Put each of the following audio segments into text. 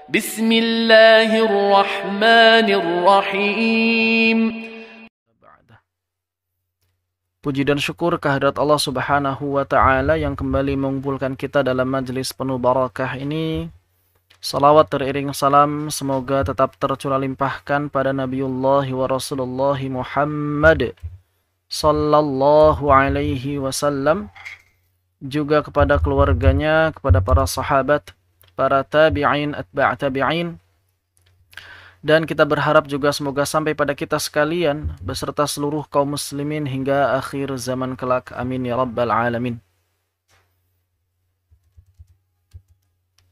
Bismillahirrahmanirrahim. Puji dan syukur kehadirat Allah Subhanahu wa Ta'ala yang kembali mengumpulkan kita dalam majlis penuh barakah ini. Salawat teriring salam semoga tetap tercurah limpahkan pada Nabiullah wa Rasulullah Muhammad sallallahu alaihi wasallam, juga kepada keluarganya, kepada para sahabat, para tabi'in, atba' tabi'in, dan kita berharap juga semoga sampai pada kita sekalian beserta seluruh kaum muslimin hingga akhir zaman kelak. Amin ya rabbal alamin.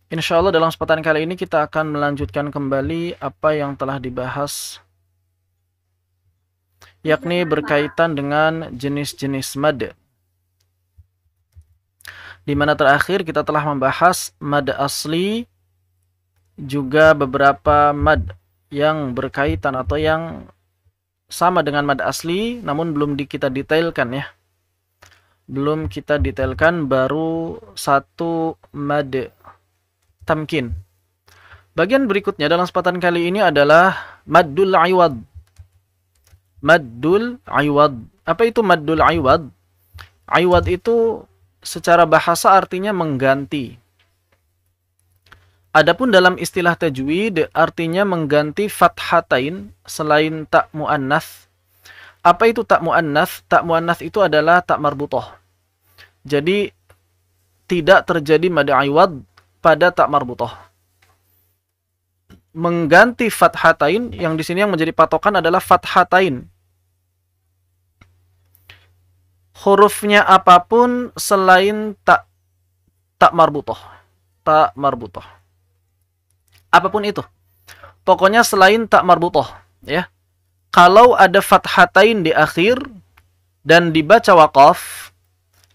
Insya Allah dalam kesempatan kali ini kita akan melanjutkan kembali apa yang telah dibahas, yakni berkaitan dengan jenis-jenis mad. Di mana terakhir kita telah membahas mad asli, juga beberapa mad yang berkaitan atau yang sama dengan mad asli namun belum kita detailkan ya. Belum kita detailkan, baru satu mad tamkin. Bagian berikutnya dalam kesempatan kali ini adalah maddul iwad. Maddul iwad. Apa itu maddul iwad? Iwad itu secara bahasa artinya mengganti. Adapun dalam istilah tajwid artinya mengganti fathatain selain tak muannats. Apa itu tak muannats? Tak muannats itu adalah tak marbutoh. Jadi tidak terjadi mad iwad pada tak marbutoh. Mengganti fathatain, yang di sini yang menjadi patokan adalah fathatain. Hurufnya apapun selain tak marbutoh. Tak marbutoh. Apapun itu. Pokoknya selain tak marbutoh, ya. Kalau ada fathatain di akhir dan dibaca waqaf,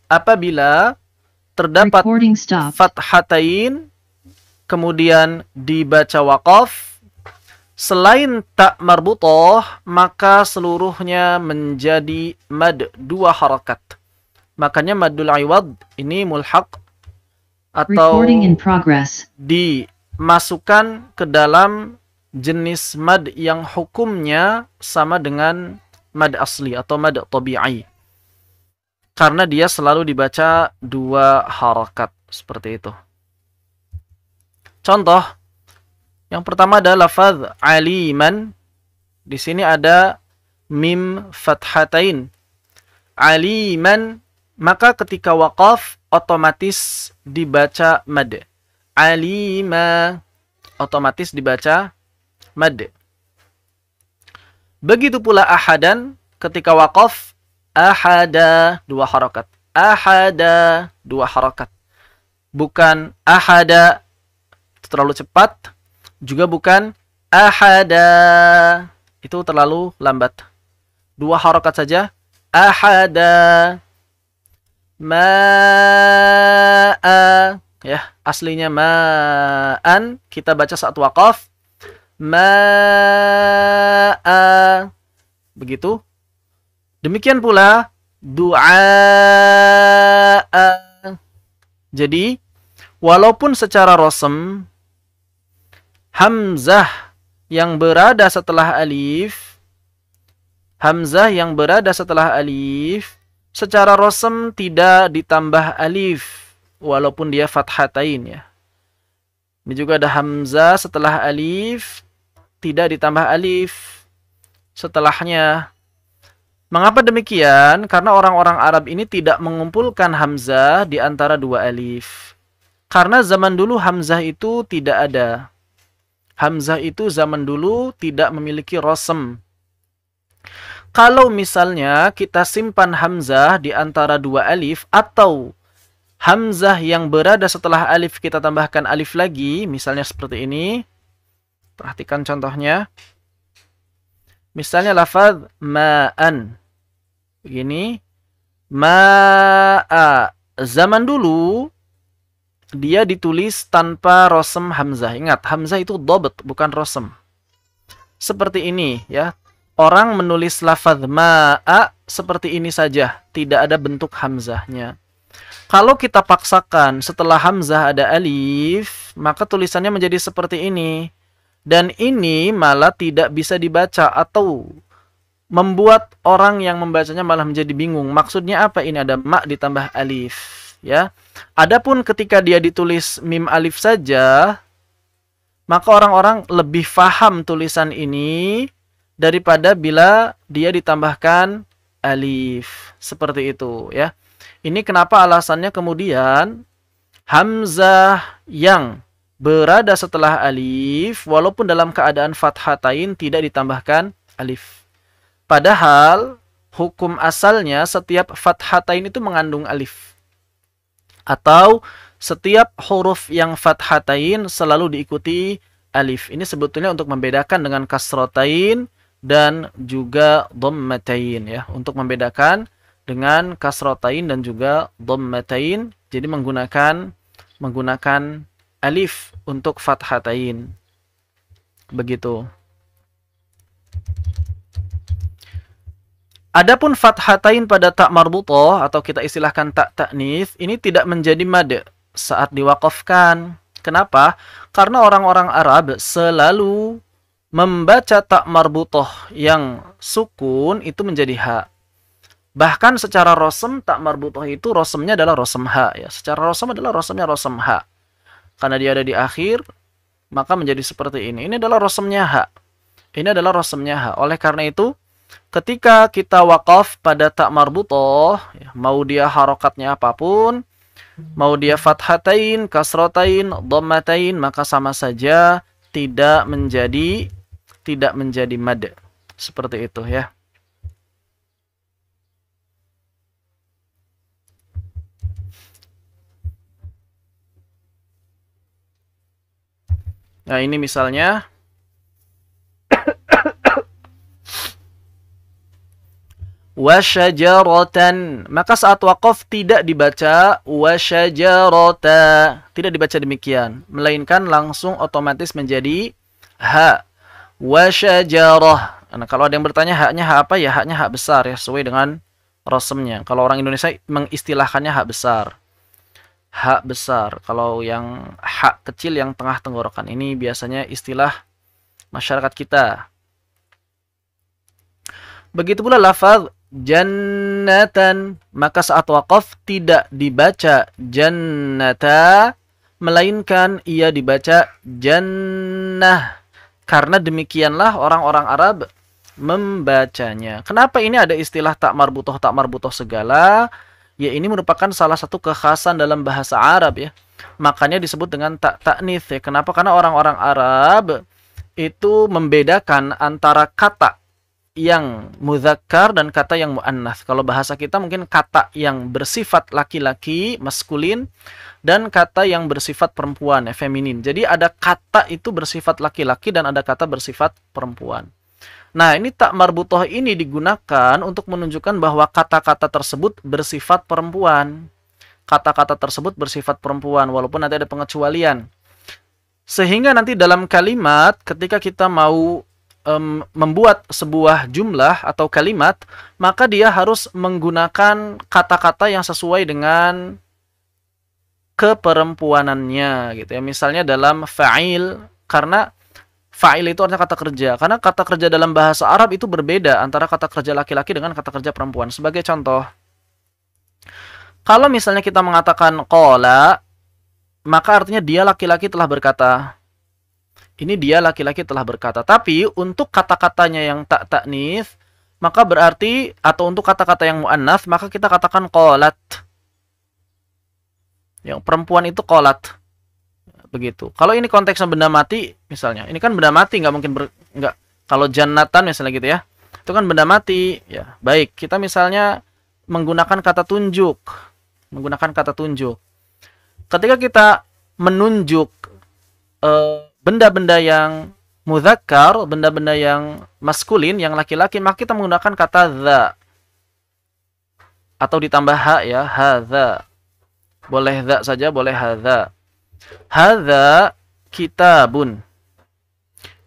apabila terdapat fathatain kemudian dibaca waqaf selain tak marbutoh, maka seluruhnya menjadi mad dua harakat. Makanya maddul iwad ini mulhaq atau dimasukkan ke dalam jenis mad yang hukumnya sama dengan mad asli atau mad tabi'i. Karena dia selalu dibaca dua harakat seperti itu. Contoh yang pertama adalah lafaz aliman. Di sini ada mim fathatain. Aliman, maka ketika waqaf otomatis dibaca mad. Alima, otomatis dibaca mad. Begitu pula ahadan, ketika waqaf ahada, dua harakat. Ahada, dua harakat. Bukan ahada, terlalu cepat. Juga bukan ahada, itu terlalu lambat. Dua harakat saja. Ahada. Ma'a, ya, aslinya ma'an, kita baca saat waqaf. Ma'a. Begitu. Demikian pula du'a. Jadi walaupun secara rosem hamzah yang berada setelah alif, secara rosem tidak ditambah alif walaupun dia fathatain ya. Ini juga ada hamzah setelah alif tidak ditambah alif setelahnya. Mengapa demikian? Karena orang-orang Arab ini tidak mengumpulkan hamzah di antara dua alif. Karena zaman dulu hamzah itu tidak ada. Hamzah itu zaman dulu tidak memiliki rosem. Kalau misalnya kita simpan hamzah di antara dua alif, atau hamzah yang berada setelah alif kita tambahkan alif lagi, misalnya seperti ini. Perhatikan contohnya. Misalnya lafaz ma'an. Begini. Ma'a. Zaman dulu dia ditulis tanpa rosem hamzah. Ingat, hamzah itu dhabt, bukan rosem. Seperti ini ya. Orang menulis lafaz ma'a seperti ini saja, tidak ada bentuk hamzahnya. Kalau kita paksakan setelah hamzah ada alif, maka tulisannya menjadi seperti ini. Dan ini malah tidak bisa dibaca atau membuat orang yang membacanya malah menjadi bingung. Maksudnya apa ini? Ada ma ditambah alif, ya. Adapun ketika dia ditulis mim alif saja, maka orang-orang lebih faham tulisan ini daripada bila dia ditambahkan alif. Seperti itu, ya. Ini kenapa alasannya kemudian hamzah yang berada setelah alif walaupun dalam keadaan fathatain tidak ditambahkan alif. Padahal hukum asalnya setiap fathatain itu mengandung alif. Atau setiap huruf yang fathatain selalu diikuti alif. Ini sebetulnya untuk membedakan dengan kasrotain dan juga dhammatain, ya, untuk membedakan dengan kasrotain dan juga dhammatain. Jadi menggunakan alif untuk fathatain. Begitu. Adapun fathatain pada tak marbutoh atau kita istilahkan tak ta'nits, ini tidak menjadi mad saat diwaqafkan. Kenapa? Karena orang-orang Arab selalu membaca tak marbutoh yang sukun itu menjadi ha. Bahkan secara rosem tak marbutoh itu rosemnya adalah rosem ha, ya. Secara rosem adalah rosemnya rosem ha. Karena dia ada di akhir, maka menjadi seperti ini. Ini adalah rosemnya ha. Ini adalah rosemnya ha. Oleh karena itu, ketika kita wakaf pada tak marbutoh, ya, mau dia harokatnya apapun, mau dia fathatain, kasrotain, dhammatain, maka sama saja tidak menjadi mad. Seperti itu, ya. Nah, ini misalnya wasyajaratan, maka saat waqaf tidak dibaca wasyajarata, tidak dibaca demikian, melainkan langsung otomatis menjadi ha. Wasyajarah. Nah, kalau ada yang bertanya haknya hak apa, ya haknya hak besar, ya, sesuai dengan rosemnya. Kalau orang Indonesia mengistilahkannya hak besar. Hak besar. Kalau yang hak kecil yang tengah tenggorokan, ini biasanya istilah masyarakat kita. Begitu pula lafaz jannatan, maka saat waqaf tidak dibaca jannata, melainkan ia dibaca jannah. Karena demikianlah orang-orang Arab membacanya. Kenapa ini ada istilah tak marbutoh segala? Ya, ini merupakan salah satu kekhasan dalam bahasa Arab, ya. Makanya disebut dengan tak ta'nits, ya. Kenapa? Karena orang-orang Arab itu membedakan antara kata yang mudzakkar dan kata yang muannats. Kalau bahasa kita mungkin kata yang bersifat laki-laki, maskulin, dan kata yang bersifat perempuan, ya, feminin. Jadi ada kata itu bersifat laki-laki dan ada kata bersifat perempuan. Nah, ini tak marbutoh ini digunakan untuk menunjukkan bahwa kata-kata tersebut bersifat perempuan. Kata-kata tersebut bersifat perempuan, walaupun nanti ada pengecualian. Sehingga nanti dalam kalimat, ketika kita mau membuat sebuah jumlah atau kalimat, maka dia harus menggunakan kata-kata yang sesuai dengan keperempuanannya, gitu, ya. Misalnya dalam fa'il, karena fa'il itu artinya kata kerja. Karena kata kerja dalam bahasa Arab itu berbeda antara kata kerja laki-laki dengan kata kerja perempuan. Sebagai contoh, kalau misalnya kita mengatakan qala, maka artinya dia laki-laki telah berkata. Ini dia laki-laki telah berkata. Tapi untuk kata-katanya yang tak ta'nits, maka berarti, atau untuk kata-kata yang muannats, maka kita katakan qalat. Yang perempuan itu qalat. Begitu. Kalau ini konteksnya benda mati, misalnya, ini kan benda mati, nggak mungkin nggak. Kalau jannatan misalnya gitu, ya, itu kan benda mati, ya. Baik, kita misalnya menggunakan kata tunjuk, ketika kita menunjuk benda-benda yang mudzakkar, benda-benda yang maskulin, yang laki-laki, maka kita menggunakan kata dza atau ditambah ha, ya, hadza. Boleh dza saja, boleh hadza. Hadza kitabun.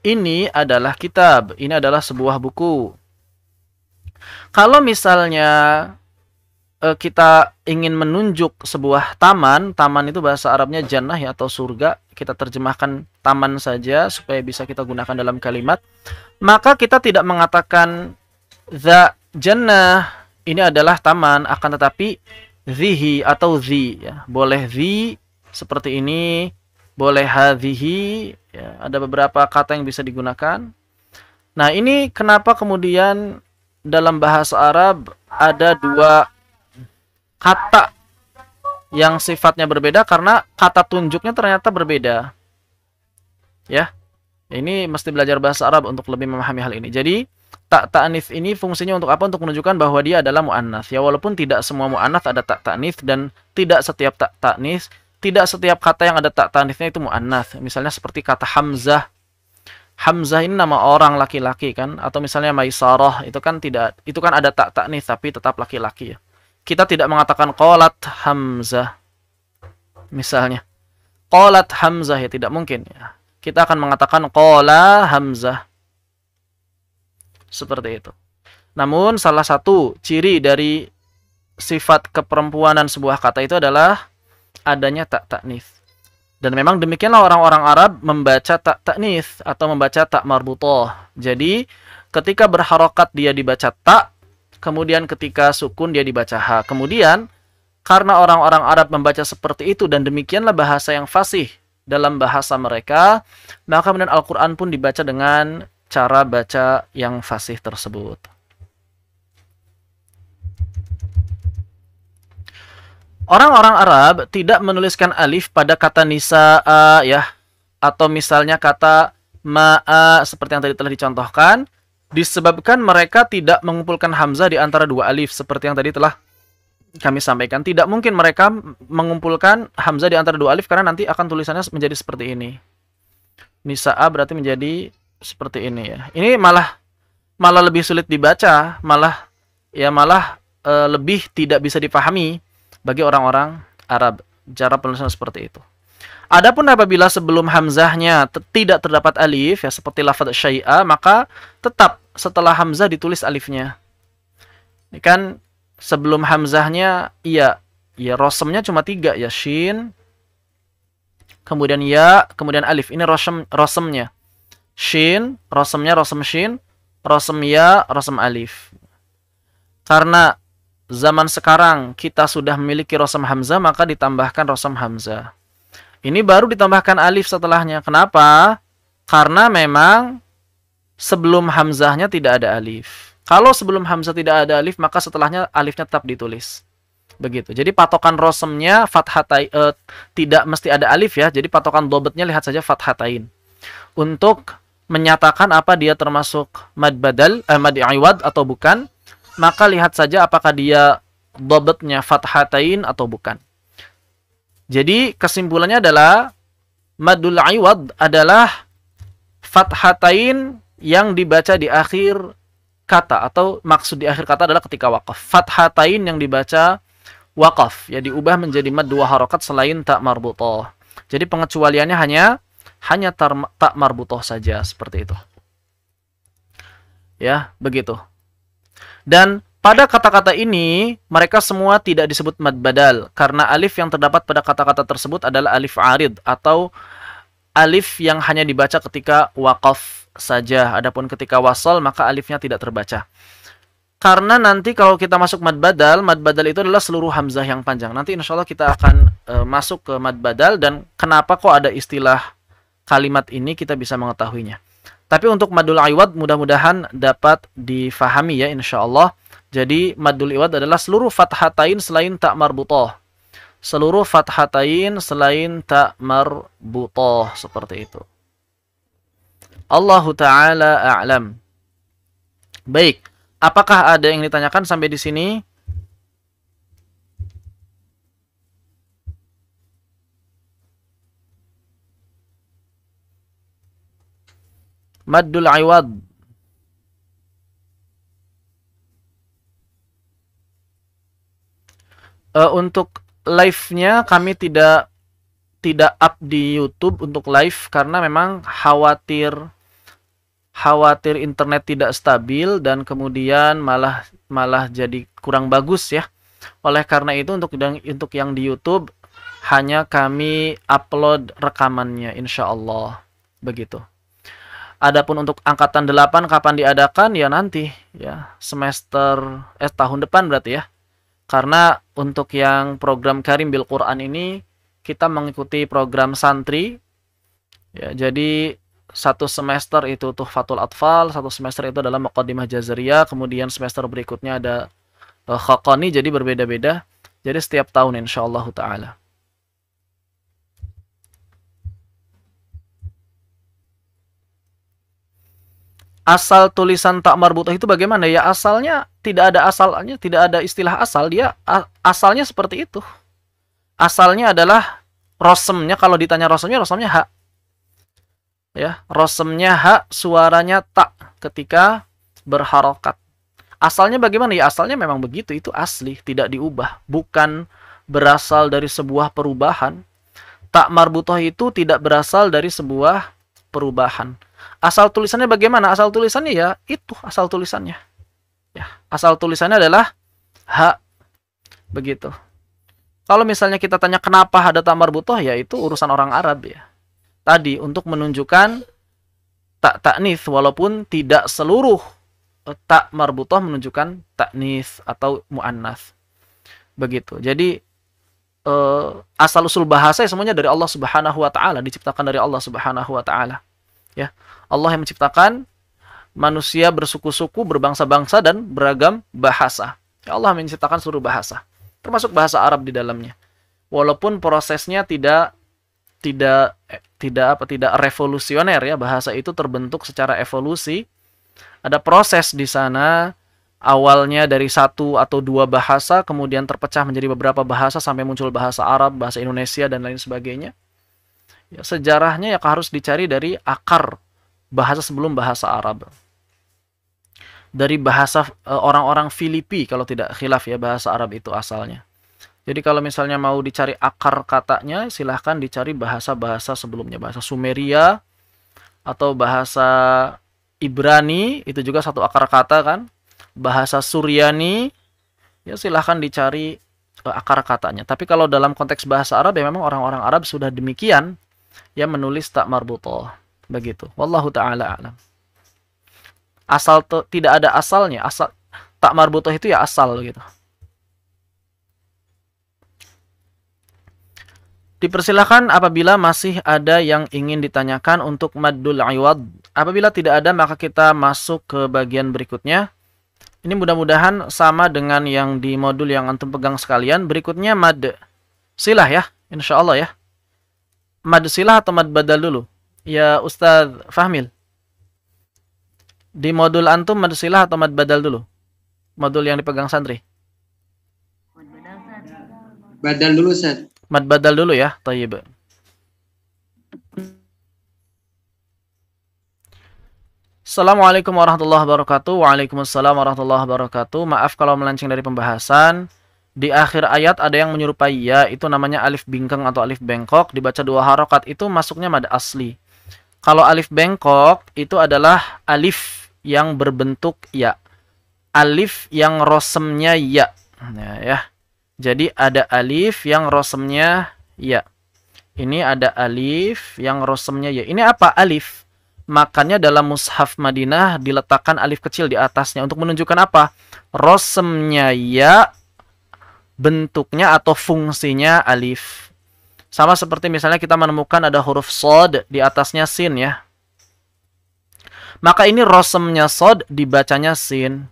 Ini adalah kitab. Ini adalah sebuah buku. Kalau misalnya kita ingin menunjuk sebuah taman, taman itu bahasa Arabnya jannah ya, atau surga, kita terjemahkan taman saja supaya bisa kita gunakan dalam kalimat, maka kita tidak mengatakan the jannah ini adalah taman, akan tetapi zihi atau zi ya. Boleh zi seperti ini, boleh hadhihi ya, ada beberapa kata yang bisa digunakan. Nah, ini kenapa kemudian dalam bahasa Arab ada dua kata yang sifatnya berbeda, karena kata tunjuknya ternyata berbeda. Ya. Ini mesti belajar bahasa Arab untuk lebih memahami hal ini. Jadi, tak ta'nits ini fungsinya untuk apa? Untuk menunjukkan bahwa dia adalah muannats. Ya, walaupun tidak semua muannats ada tak ta'nits, dan tidak setiap tak ta'nits, tidak setiap kata yang ada tak ta'nitsnya itu muannats. Misalnya seperti kata Hamzah. Hamzah ini nama orang laki-laki kan, atau misalnya Maisarah, itu kan tidak, itu kan ada tak ta'nits tapi tetap laki-laki ya. Kita tidak mengatakan qalat Hamzah. Misalnya, qalat Hamzah ya, tidak mungkin ya. Kita akan mengatakan qala Hamzah. Seperti itu. Namun salah satu ciri dari sifat keperempuanan sebuah kata itu adalah adanya tak ta'nits. Dan memang demikianlah orang-orang Arab membaca tak ta'nits atau membaca tak marbutah. Jadi ketika berharokat dia dibaca tak, kemudian ketika sukun dia dibaca ha. Kemudian karena orang-orang Arab membaca seperti itu dan demikianlah bahasa yang fasih dalam bahasa mereka, maka kemudian Al-Quran pun dibaca dengan cara baca yang fasih tersebut. Orang-orang Arab tidak menuliskan alif pada kata nisa'a ya, atau misalnya kata ma'a seperti yang tadi telah dicontohkan, disebabkan mereka tidak mengumpulkan hamzah di antara dua alif seperti yang tadi telah kami sampaikan. Tidak mungkin mereka mengumpulkan hamzah di antara dua alif, karena nanti akan tulisannya menjadi seperti ini. Nisa'a berarti menjadi seperti ini ya. Ini malah lebih sulit dibaca, malah lebih tidak bisa dipahami bagi orang-orang Arab cara penulisan seperti itu. Adapun apabila sebelum hamzahnya tidak terdapat alif ya, seperti lafaz syai'a, maka tetap setelah hamzah ditulis alifnya. Ini kan sebelum hamzahnya ya rosemnya cuma 3 ya, shin, kemudian ya, kemudian alif. Ini rosemnya. Shin, rosemnya rosem shin, rosem ya, rosem alif. Karena zaman sekarang kita sudah memiliki rosem hamzah, maka ditambahkan rosem hamzah. Ini baru ditambahkan alif setelahnya. Kenapa? Karena memang sebelum hamzahnya tidak ada alif. Kalau sebelum hamzah tidak ada alif, maka setelahnya alifnya tetap ditulis. Begitu. Jadi patokan rosemnya tidak mesti ada alif ya. Jadi patokan dobetnya lihat saja fathatain. Untuk menyatakan apa dia termasuk mad badal, mad iwad atau bukan, maka lihat saja apakah dia dobetnya fathatain atau bukan. Jadi kesimpulannya adalah madul iwad adalah fathatain yang dibaca di akhir kata, atau maksud di akhir kata adalah ketika waqaf. Fathatain yang dibaca waqaf, ya diubah menjadi mad 2 harokat selain tak marbutah. Jadi pengecualiannya hanya tak marbutah saja, seperti itu. Ya, begitu. Dan pada kata-kata ini mereka semua tidak disebut mad badal, karena alif yang terdapat pada kata-kata tersebut adalah alif arid, atau alif yang hanya dibaca ketika waqaf saja. Adapun ketika wasal maka alifnya tidak terbaca. Karena nanti kalau kita masuk mad badal itu adalah seluruh hamzah yang panjang. Nanti insya Allah kita akan masuk ke mad badal, dan kenapa kok ada istilah kalimat ini kita bisa mengetahuinya. Tapi untuk madul iwad mudah-mudahan dapat difahami ya insya Allah. Jadi madul iwad adalah seluruh fathatain selain tak marbutah. Seluruh fathatain selain tak marbutah, seperti itu. Allahu ta'ala a'lam. Baik, apakah ada yang ditanyakan sampai di sini? Maddul iwad. Untuk live-nya kami tidak up di YouTube untuk live, karena memang khawatir internet tidak stabil dan kemudian malah jadi kurang bagus ya. Oleh karena itu untuk yang di YouTube hanya kami upload rekamannya insya Allah. Begitu. Adapun untuk angkatan 8 kapan diadakan ya nanti ya tahun depan berarti ya. Karena untuk yang program Karim Bil Quran ini kita mengikuti program santri ya. Jadi satu semester itu Tuhfatul Atfal, satu semester itu adalah Muqaddimah Jazariyah, kemudian semester berikutnya ada Khaqani, jadi berbeda-beda. Jadi setiap tahun insyaallah taala. Asal tulisan tak marbutah itu bagaimana ya? Asalnya tidak ada asalnya, tidak ada istilah asal, dia asalnya seperti itu. Asalnya adalah rosemnya, kalau ditanya rosemnya hak. Ya, rosemnya hak, suaranya tak ketika berharokat. Asalnya bagaimana ya? Asalnya memang begitu, itu asli, tidak diubah, bukan berasal dari sebuah perubahan. Tak marbutah itu tidak berasal dari sebuah perubahan. Asal tulisannya bagaimana? Asal tulisannya ya itu asal tulisannya. Ya, asal tulisannya adalah hak. Begitu. Kalau misalnya kita tanya kenapa ada tak marbutoh, ya itu urusan orang Arab ya. Tadi untuk menunjukkan tak taknis, walaupun tidak seluruh tak marbutoh menunjukkan taknis atau muannas. Begitu. Jadi asal usul bahasa semuanya dari Allah Subhanahu wa taala, diciptakan dari Allah Subhanahu wa taala. Ya. Allah yang menciptakan manusia bersuku-suku, berbangsa-bangsa dan beragam bahasa. Ya, Allah menciptakan seluruh bahasa, termasuk bahasa Arab di dalamnya. Walaupun prosesnya tidak revolusioner ya, bahasa itu terbentuk secara evolusi. Ada proses di sana, awalnya dari satu atau dua bahasa, kemudian terpecah menjadi beberapa bahasa sampai muncul bahasa Arab, bahasa Indonesia dan lain sebagainya. Ya, sejarahnya ya harus dicari dari akar bahasa sebelum bahasa Arab. Dari bahasa orang-orang Filipi kalau tidak khilaf ya, bahasa Arab itu asalnya. Jadi kalau misalnya mau dicari akar katanya, silahkan dicari bahasa-bahasa sebelumnya. Bahasa Sumeria atau bahasa Ibrani, itu juga satu akar kata kan. Bahasa Suryani, ya silahkan dicari akar katanya. Tapi kalau dalam konteks bahasa Arab, ya memang orang-orang Arab sudah demikian ya menulis tak marbutoh. Begitu. Wallahu ta'ala a'lam. Asal tidak ada asalnya. Asal tak marbutoh itu ya asal gitu. Dipersilakan apabila masih ada yang ingin ditanyakan untuk maddul iwad. Apabila tidak ada, maka kita masuk ke bagian berikutnya. Ini mudah-mudahan sama dengan yang di modul yang antum pegang sekalian. Berikutnya mad silah ya, insyaallah ya. Mad silah atau mad badal dulu? Ya Ustadz Fahmil. Di modul antum mad silah atau mad badal dulu? Modul yang dipegang santri. Badal dulu, Ustaz. Mad badal dulu ya, thayyib. Assalamualaikum warahmatullahi wabarakatuh. Waalaikumsalam warahmatullahi wabarakatuh. Maaf kalau melenceng dari pembahasan. Di akhir ayat ada yang menyerupai ya, itu namanya alif bingkeng atau alif bengkok, dibaca dua harokat, itu masuknya mad asli. Kalau alif bengkok itu adalah alif yang berbentuk ya. Alif yang rosemnya ya. Nah, ya. Jadi ada alif yang rosemnya ya. Ini ada alif yang rosemnya ya. Ini apa alif? Makanya dalam mushaf Madinah diletakkan alif kecil di atasnya untuk menunjukkan apa? Rosemnya ya, bentuknya atau fungsinya alif. Sama seperti misalnya kita menemukan ada huruf sod di atasnya sin ya. Maka ini rosemnya sod dibacanya sin.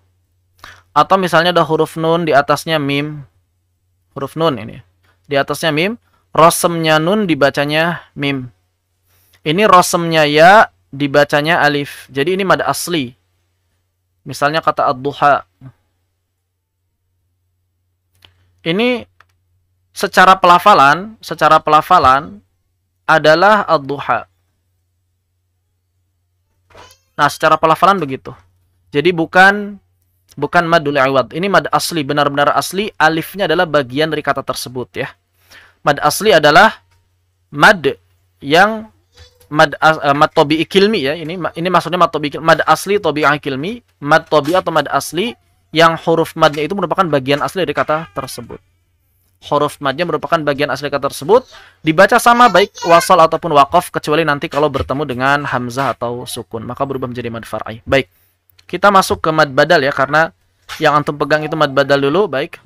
Atau misalnya ada huruf nun di atasnya mim. Huruf nun ini. Di atasnya mim. Rosemnya nun dibacanya mim. Ini rosemnya ya dibacanya alif. Jadi ini mad asli. Misalnya kata ad-duha. Ini secara pelafalan adalah ad-duha. Nah, secara pelafalan begitu. Jadi bukan madul iwad. Ini mad asli, benar-benar asli. Alifnya adalah bagian dari kata tersebut ya. Mad asli adalah mad yang mad tabi'i kilmi ya. Ini maksudnya mad tabi'i, mad asli tabi'i kilmi, mad tabi'i atau mad asli yang huruf madnya itu merupakan bagian asli dari kata tersebut. Huruf madnya merupakan bagian asli kata tersebut, dibaca sama baik wasal ataupun waqaf, kecuali nanti kalau bertemu dengan hamzah atau sukun, maka berubah menjadi mad far'i. Baik, kita masuk ke mad badal ya, karena yang antum pegang itu mad badal dulu. Baik.